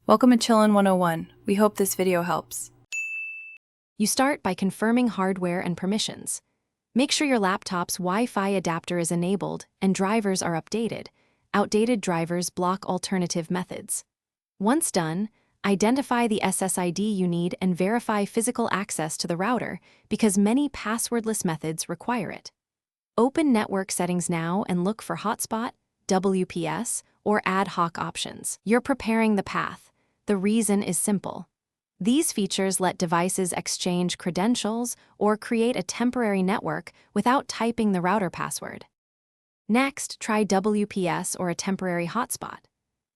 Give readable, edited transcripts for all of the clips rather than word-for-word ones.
Welcome to Chillin' 101. We hope this video helps. You start by confirming hardware and permissions. Make sure your laptop's Wi-Fi adapter is enabled and drivers are updated. Outdated drivers block alternative methods. Once done, identify the SSID you need and verify physical access to the router because many passwordless methods require it. Open network settings now and look for hotspot, WPS, or ad hoc options. You're preparing the path. The reason is simple. These features let devices exchange credentials or create a temporary network without typing the router password. Next, try WPS or a temporary hotspot.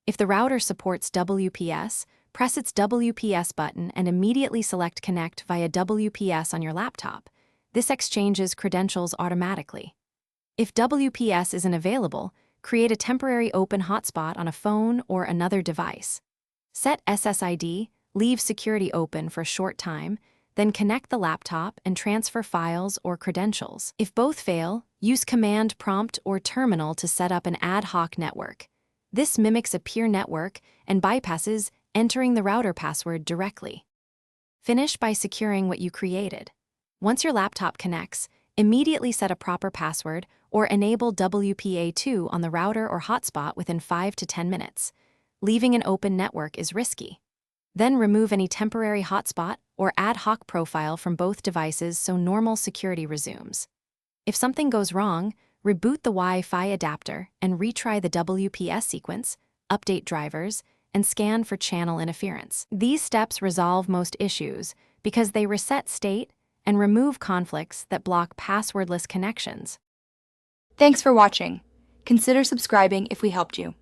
If the router supports WPS, press its WPS button and immediately select Connect via WPS on your laptop. This exchanges credentials automatically. If WPS isn't available, create a temporary open hotspot on a phone or another device. Set SSID, leave security open for a short time, then connect the laptop and transfer files or credentials. If both fail, use Command Prompt or Terminal to set up an ad hoc network. This mimics a peer network and bypasses entering the router password directly. Finish by securing what you created. Once your laptop connects, immediately set a proper password or enable WPA2 on the router or hotspot within 5 to 10 minutes. Leaving an open network is risky. Then remove any temporary hotspot or ad hoc profile from both devices so normal security resumes. If something goes wrong, reboot the Wi-Fi adapter and retry the WPS sequence, update drivers, and scan for channel interference. These steps resolve most issues because they reset state and remove conflicts that block passwordless connections. Thanks for watching. Consider subscribing if we helped you.